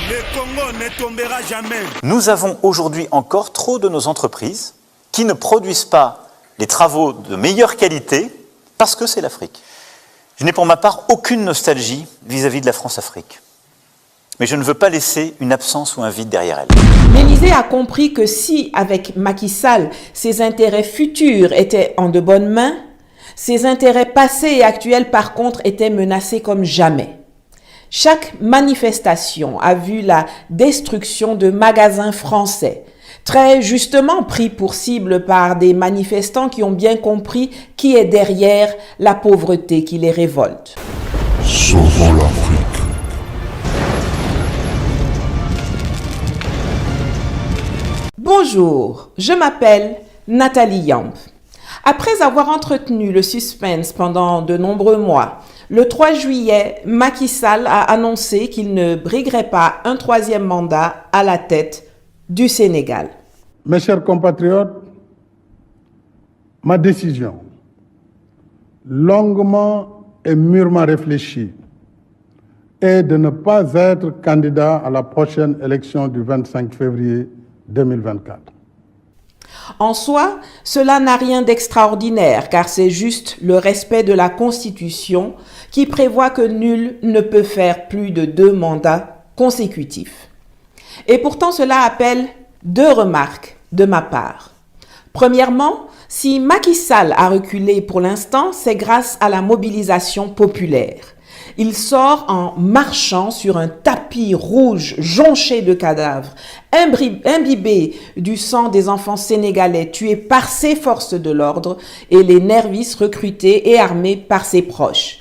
Le Congo ne tombera jamais. Nous avons aujourd'hui encore trop de nos entreprises qui ne produisent pas les travaux de meilleure qualité parce que c'est l'Afrique. Je n'ai pour ma part aucune nostalgie vis-à-vis de la France-Afrique. Mais je ne veux pas laisser une absence ou un vide derrière elle. L'Élysée a compris que si, avec Macky Sall, ses intérêts futurs étaient en de bonnes mains, ses intérêts passés et actuels, par contre, étaient menacés comme jamais. Chaque manifestation a vu la destruction de magasins français, très justement pris pour cible par des manifestants qui ont bien compris qui est derrière la pauvreté qui les révolte. Sauvons l'Afrique. Bonjour, je m'appelle Nathalie Yamb. Après avoir entretenu le suspense pendant de nombreux mois, le 3 juillet, Macky Sall a annoncé qu'il ne briguerait pas un troisième mandat à la tête du Sénégal. Mes chers compatriotes, ma décision, longuement et mûrement réfléchie, est de ne pas être candidat à la prochaine élection du 25 février 2024. En soi, cela n'a rien d'extraordinaire car c'est juste le respect de la Constitution qui prévoit que nul ne peut faire plus de 2 mandats consécutifs. Et pourtant, cela appelle 2 remarques de ma part. Premièrement, si Macky Sall a reculé pour l'instant, c'est grâce à la mobilisation populaire. Il sort en marchant sur un tapis rouge jonché de cadavres, imbibé du sang des enfants sénégalais tués par ses forces de l'ordre et les nervistes recrutés et armés par ses proches.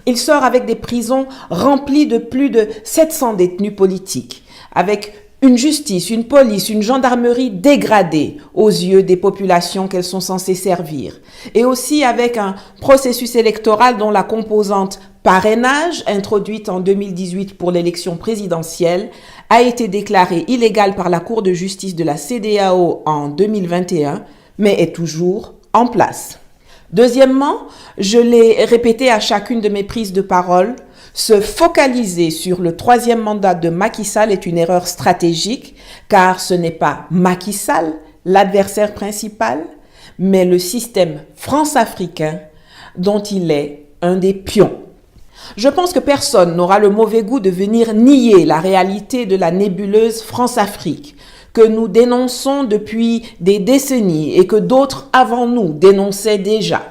Il sort avec des prisons remplies de plus de 700 détenus politiques, avec une justice, une police, une gendarmerie dégradée aux yeux des populations qu'elles sont censées servir. Et aussi avec un processus électoral dont la composante parrainage, introduite en 2018 pour l'élection présidentielle, a été déclarée illégale par la Cour de justice de la CEDEAO en 2021, mais est toujours en place. Deuxièmement, je l'ai répété à chacune de mes prises de parole, se focaliser sur le 3e mandat de Macky Sall est une erreur stratégique, car ce n'est pas Macky Sall, l'adversaire principal, mais le système france-africain dont il est un des pions. Je pense que personne n'aura le mauvais goût de venir nier la réalité de la nébuleuse France-Afrique, que nous dénonçons depuis des décennies et que d'autres avant nous dénonçaient déjà.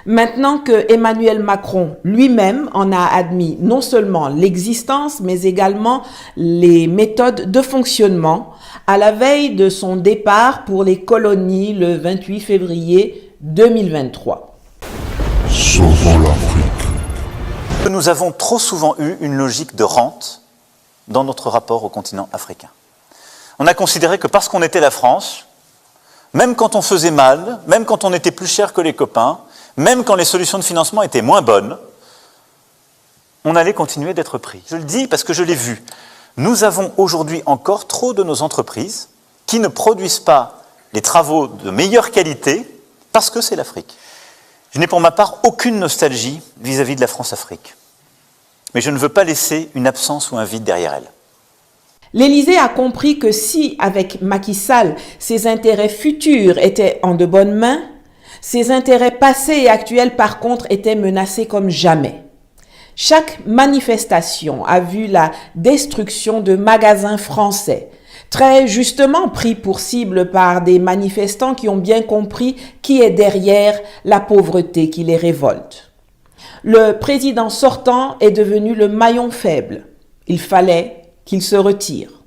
Maintenant que Emmanuel Macron lui-même en a admis non seulement l'existence, mais également les méthodes de fonctionnement à la veille de son départ pour les colonies le 28 février 2023. Sauvons l'Afrique. Nous avons trop souvent eu une logique de rente dans notre rapport au continent africain. On a considéré que parce qu'on était la France, même quand on faisait mal, même quand on était plus cher que les copains, même quand les solutions de financement étaient moins bonnes, on allait continuer d'être pris. Je le dis parce que je l'ai vu. Nous avons aujourd'hui encore trop de nos entreprises qui ne produisent pas les travaux de meilleure qualité parce que c'est l'Afrique. Je n'ai pour ma part aucune nostalgie vis-à-vis de la France-Afrique. Mais je ne veux pas laisser une absence ou un vide derrière elle. L'Élysée a compris que si, avec Macky Sall, ses intérêts futurs étaient en de bonnes mains, ses intérêts passés et actuels, par contre, étaient menacés comme jamais. Chaque manifestation a vu la destruction de magasins français, très justement pris pour cible par des manifestants qui ont bien compris qui est derrière la pauvreté qui les révolte. Le président sortant est devenu le maillon faible. Il fallait qu'il se retire.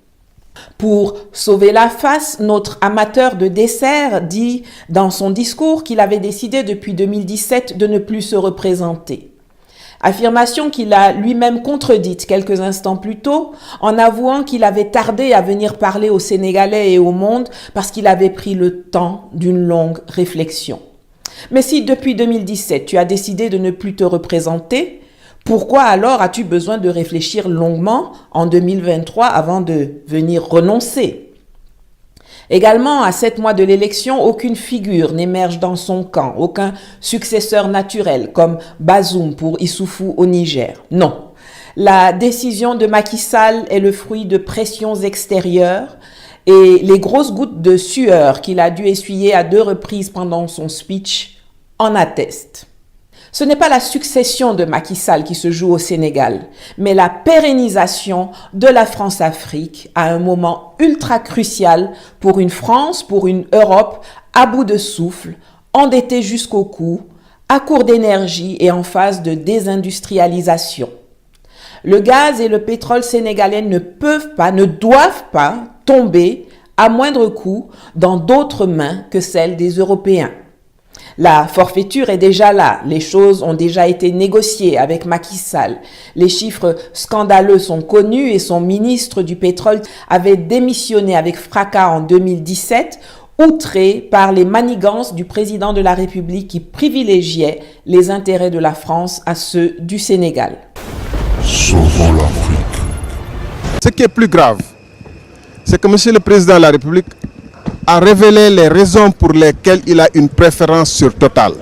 Pour sauver la face, notre amateur de dessert dit dans son discours qu'il avait décidé depuis 2017 de ne plus se représenter. Affirmation qu'il a lui-même contredite quelques instants plus tôt en avouant qu'il avait tardé à venir parler aux Sénégalais et au monde parce qu'il avait pris le temps d'une longue réflexion. Mais si depuis 2017 tu as décidé de ne plus te représenter, pourquoi alors as-tu besoin de réfléchir longuement en 2023 avant de venir renoncer ? Également, à 7 mois de l'élection, aucune figure n'émerge dans son camp, aucun successeur naturel comme Bazoum pour Issoufou au Niger. Non, La décision de Macky Sall est le fruit de pressions extérieures et les grosses gouttes de sueur qu'il a dû essuyer à 2 reprises pendant son speech en attestent. Ce n'est pas la succession de Macky Sall qui se joue au Sénégal, mais la pérennisation de la France-Afrique à un moment ultra crucial pour une France, pour une Europe à bout de souffle, endettée jusqu'au cou, à court d'énergie et en phase de désindustrialisation. Le gaz et le pétrole sénégalais ne peuvent pas, ne doivent pas tomber à moindre coût dans d'autres mains que celles des Européens. La forfaiture est déjà là, les choses ont déjà été négociées avec Macky Sall. Les chiffres scandaleux sont connus et son ministre du pétrole avait démissionné avec fracas en 2017, outré par les manigances du président de la République qui privilégiait les intérêts de la France à ceux du Sénégal. Sauvons l'Afrique. Ce qui est plus grave, c'est que M. le Président de la République a révélé les raisons pour lesquelles il a une préférence sur Total.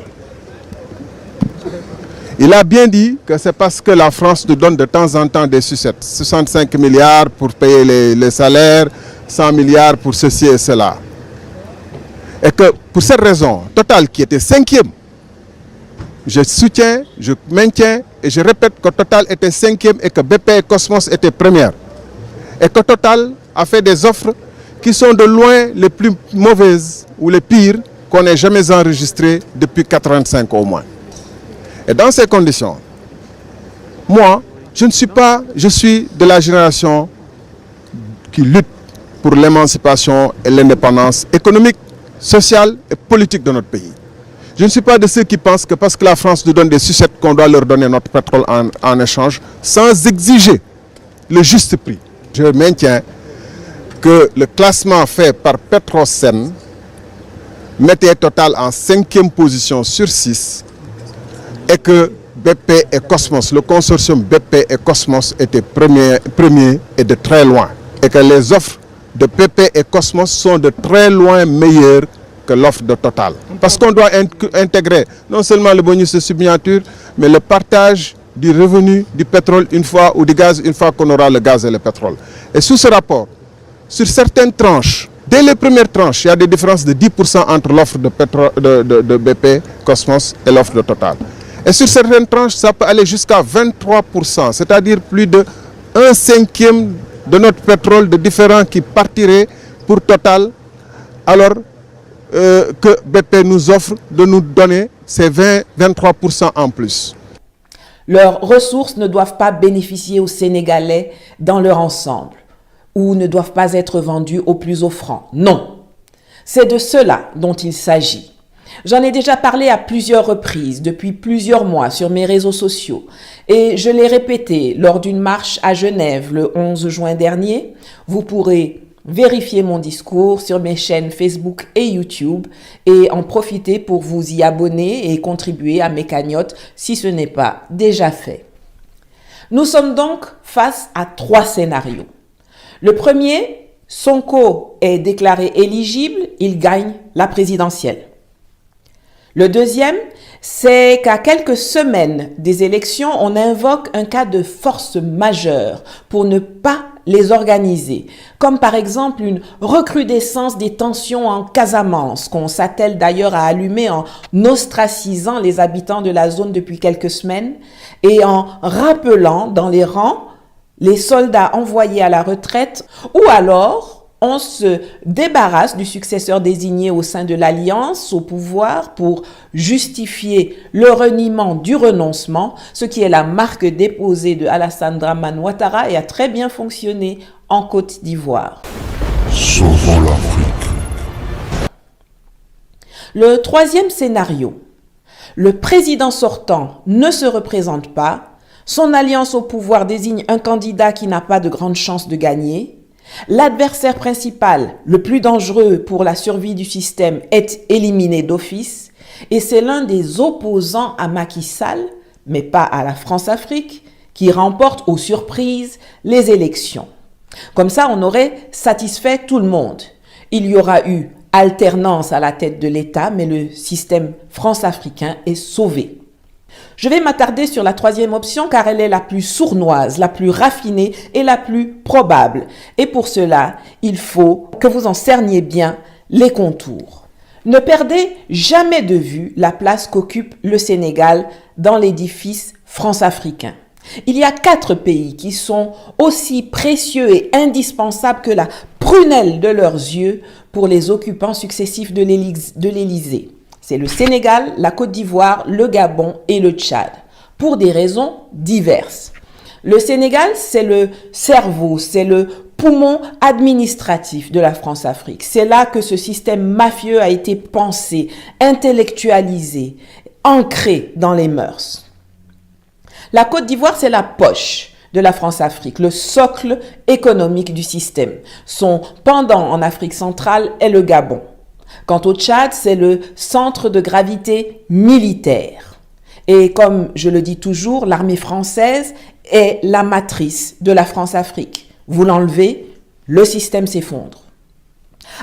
Il a bien dit que c'est parce que la France nous donne de temps en temps des sucettes. 65 milliards pour payer les salaires, 100 milliards pour ceci et cela. Et que pour cette raison, Total qui était 5e, je soutiens, je maintiens et je répète que Total était 5e et que BP et Cosmos étaient premières. Et que Total a fait des offres qui sont de loin les plus mauvaises ou les pires qu'on ait jamais enregistrées depuis 1985 au moins. Et dans ces conditions, moi, je suis de la génération qui lutte pour l'émancipation et l'indépendance économique, sociale et politique de notre pays. Je ne suis pas de ceux qui pensent que parce que la France nous donne des sucettes qu'on doit leur donner notre pétrole en échange sans exiger le juste prix. Je maintiens que le classement fait par Petrosen mettait Total en 5e position sur 6 et que BP et Cosmos, le consortium BP et Cosmos était premier et de très loin. Et que les offres de BP et Cosmos sont de très loin meilleures que l'offre de Total. Parce qu'on doit intégrer non seulement le bonus de subminiature, mais le partage du revenu du pétrole une fois ou du gaz une fois qu'on aura le gaz et le pétrole. Et sous ce rapport, sur certaines tranches, dès les premières tranches, il y a des différences de 10% entre l'offre de BP, Cosmos et l'offre de Total. Et sur certaines tranches, ça peut aller jusqu'à 23%, c'est-à-dire plus de 1/5 de notre pétrole de différents qui partirait pour Total, alors que BP nous offre de nous donner ces 23% en plus. Leurs ressources ne doivent pas bénéficier aux Sénégalais dans leur ensemble ou ne doivent pas être vendues au plus offrant. Non, c'est de cela dont il s'agit. J'en ai déjà parlé à plusieurs reprises depuis plusieurs mois sur mes réseaux sociaux et je l'ai répété lors d'une marche à Genève le 11 juin dernier. Vous pourrez vérifier mon discours sur mes chaînes Facebook et YouTube et en profiter pour vous y abonner et contribuer à mes cagnottes si ce n'est pas déjà fait. Nous sommes donc face à 3 scénarios. Le premier, Sonko est déclaré éligible, il gagne la présidentielle. Le deuxième, c'est qu'à quelques semaines des élections, on invoque un cas de force majeure pour ne pas les organiser, comme par exemple une recrudescence des tensions en Casamance, qu'on s'attelle d'ailleurs à allumer en ostracisant les habitants de la zone depuis quelques semaines et en rappelant dans les rangs les soldats envoyés à la retraite, ou alors on se débarrasse du successeur désigné au sein de l'Alliance au pouvoir pour justifier le reniement du renoncement, ce qui est la marque déposée de Alassane Dramane Ouattara et a très bien fonctionné en Côte d'Ivoire. Sauvons l'Afrique. Le troisième scénario, le président sortant ne se représente pas, son alliance au pouvoir désigne un candidat qui n'a pas de grandes chances de gagner. L'adversaire principal, le plus dangereux pour la survie du système, est éliminé d'office et c'est l'un des opposants à Macky Sall, mais pas à la France-Afrique, qui remporte aux surprises les élections. Comme ça, on aurait satisfait tout le monde. Il y aura eu alternance à la tête de l'État, mais le système France-africain est sauvé. Je vais m'attarder sur la troisième option car elle est la plus sournoise, la plus raffinée et la plus probable. Et pour cela, il faut que vous en cerniez bien les contours. Ne perdez jamais de vue la place qu'occupe le Sénégal dans l'édifice france-africain. Il y a 4 pays qui sont aussi précieux et indispensables que la prunelle de leurs yeux pour les occupants successifs de l'Élysée. C'est le Sénégal, la Côte d'Ivoire, le Gabon et le Tchad, pour des raisons diverses. Le Sénégal, c'est le cerveau, c'est le poumon administratif de la France-Afrique. C'est là que ce système mafieux a été pensé, intellectualisé, ancré dans les mœurs. La Côte d'Ivoire, c'est la poche de la France-Afrique, le socle économique du système. Son pendant en Afrique centrale est le Gabon. Quant au Tchad, c'est le centre de gravité militaire. Et comme je le dis toujours, l'armée française est la matrice de la France-Afrique. Vous l'enlevez, le système s'effondre.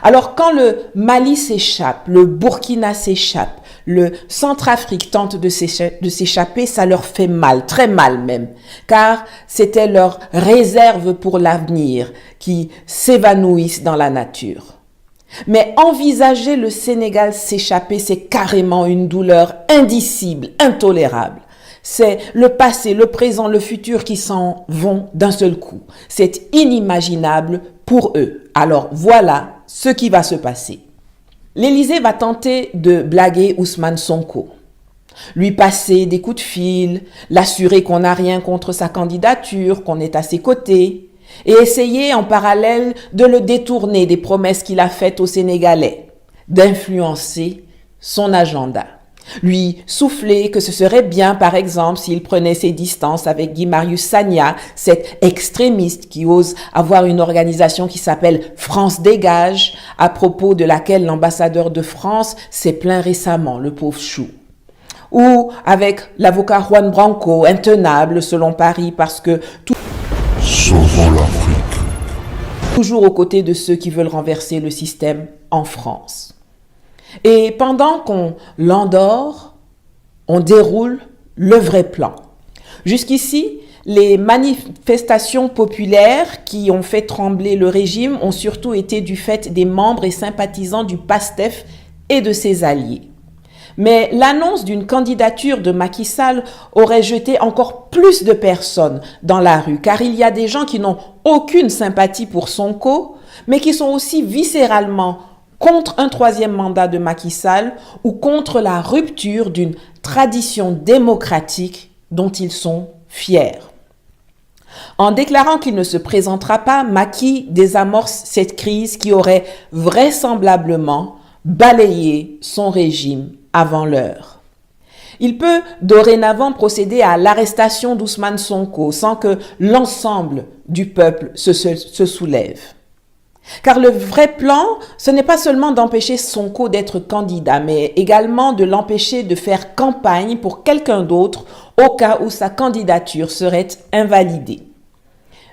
Alors quand le Mali s'échappe, le Burkina s'échappe, le Centrafrique tente de s'échapper, ça leur fait mal, très mal même, car c'était leur réserve pour l'avenir qui s'évanouissent dans la nature. Mais envisager le Sénégal s'échapper, c'est carrément une douleur indicible, intolérable. C'est le passé, le présent, le futur qui s'en vont d'un seul coup. C'est inimaginable pour eux. Alors voilà ce qui va se passer. L'Élysée va tenter de blaguer Ousmane Sonko, lui passer des coups de fil, l'assurer qu'on n'a rien contre sa candidature, qu'on est à ses côtés, et essayer en parallèle de le détourner des promesses qu'il a faites aux Sénégalais, d'influencer son agenda. Lui souffler que ce serait bien, par exemple, s'il prenait ses distances avec Guy Marius Sagna, cet extrémiste qui ose avoir une organisation qui s'appelle France Dégage, à propos de laquelle l'ambassadeur de France s'est plaint récemment, le pauvre chou. Ou avec l'avocat Juan Branco, intenable selon Paris, parce que Sauvons l'Afrique. toujours aux côtés de ceux qui veulent renverser le système en France. Et pendant qu'on l'endort, on déroule le vrai plan. Jusqu'ici, les manifestations populaires qui ont fait trembler le régime ont surtout été du fait des membres et sympathisants du PASTEF et de ses alliés. Mais l'annonce d'une candidature de Macky Sall aurait jeté encore plus de personnes dans la rue, car il y a des gens qui n'ont aucune sympathie pour Sonko, mais qui sont aussi viscéralement contre un 3e mandat de Macky Sall ou contre la rupture d'une tradition démocratique dont ils sont fiers. En déclarant qu'il ne se présentera pas, Macky désamorce cette crise qui aurait vraisemblablement balayé son régime avant l'heure. Il peut dorénavant procéder à l'arrestation d'Ousmane Sonko sans que l'ensemble du peuple se soulève. Car le vrai plan, ce n'est pas seulement d'empêcher Sonko d'être candidat, mais également de l'empêcher de faire campagne pour quelqu'un d'autre au cas où sa candidature serait invalidée.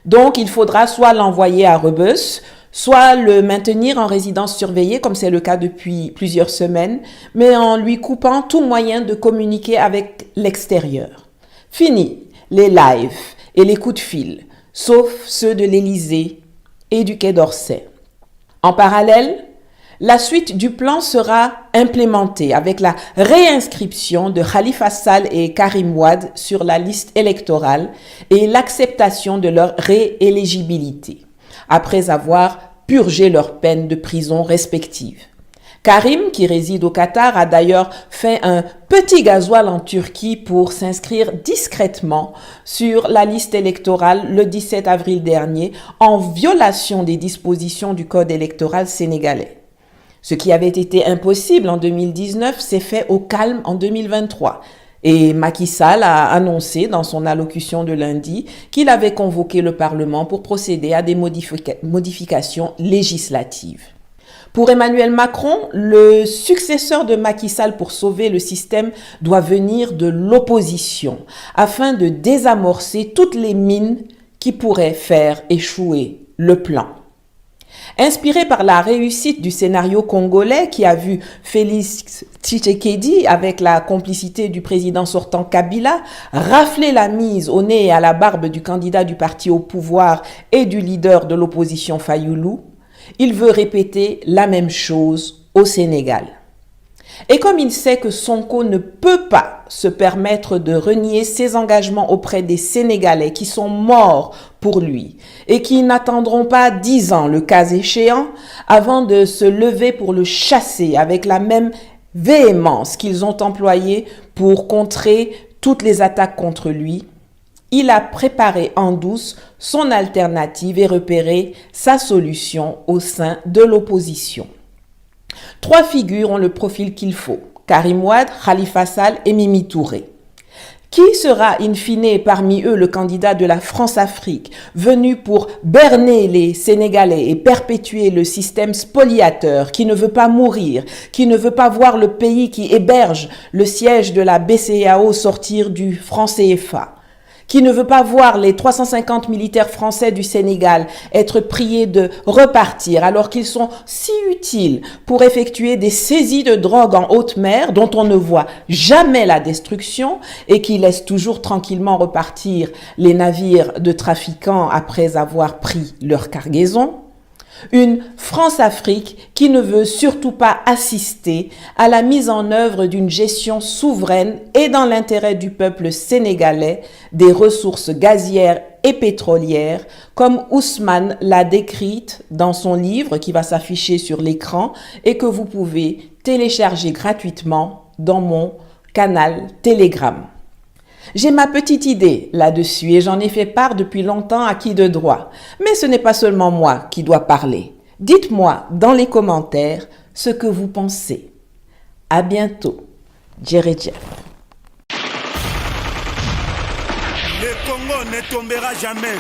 Donc, il faudra soit l'envoyer à Rebeuss, soit le maintenir en résidence surveillée, comme c'est le cas depuis plusieurs semaines, mais en lui coupant tout moyen de communiquer avec l'extérieur. Fini les lives et les coups de fil, sauf ceux de l'Élysée et du Quai d'Orsay. En parallèle, la suite du plan sera implémentée avec la réinscription de Khalifa Sall et Karim Wade sur la liste électorale et l'acceptation de leur rééligibilité, après avoir purgé leurs peines de prison respectives. Karim, qui réside au Qatar, a d'ailleurs fait un petit gasoil en Turquie pour s'inscrire discrètement sur la liste électorale le 17 avril dernier, en violation des dispositions du code électoral sénégalais. Ce qui avait été impossible en 2019 s'est fait au calme en 2023. Et Macky Sall a annoncé dans son allocution de lundi qu'il avait convoqué le Parlement pour procéder à des modifications législatives. Pour Emmanuel Macron, le successeur de Macky Sall pour sauver le système doit venir de l'opposition afin de désamorcer toutes les mines qui pourraient faire échouer le plan. Inspiré par la réussite du scénario congolais qui a vu Félix Tshisekedi, avec la complicité du président sortant Kabila, rafler la mise au nez et à la barbe du candidat du parti au pouvoir et du leader de l'opposition Fayoulou, il veut répéter la même chose au Sénégal. Et comme il sait que Sonko ne peut pas se permettre de renier ses engagements auprès des Sénégalais qui sont morts pour lui et qui n'attendront pas 10 ans, le cas échéant, avant de se lever pour le chasser avec la même véhémence qu'ils ont employée pour contrer toutes les attaques contre lui, il a préparé en douce son alternative et repéré sa solution au sein de l'opposition. 3 figures ont le profil qu'il faut: Karim Wade, Khalifa Sall et Mimi Touré. Qui sera in fine parmi eux le candidat de la France-Afrique venu pour berner les Sénégalais et perpétuer le système spoliateur qui ne veut pas mourir, qui ne veut pas voir le pays qui héberge le siège de la BCEAO sortir du franc CFA, qui ne veut pas voir les 350 militaires français du Sénégal être priés de repartir alors qu'ils sont si utiles pour effectuer des saisies de drogue en haute mer dont on ne voit jamais la destruction et qui laissent toujours tranquillement repartir les navires de trafiquants après avoir pris leur cargaison. Une France-Afrique qui ne veut surtout pas assister à la mise en œuvre d'une gestion souveraine et dans l'intérêt du peuple sénégalais des ressources gazières et pétrolières, comme Ousmane l'a décrite dans son livre qui va s'afficher sur l'écran et que vous pouvez télécharger gratuitement dans mon canal Telegram. J'ai ma petite idée là-dessus et j'en ai fait part depuis longtemps à qui de droit. Mais ce n'est pas seulement moi qui dois parler. Dites-moi dans les commentaires ce que vous pensez. À bientôt. Jerry Jeff. Le Congo ne tombera jamais.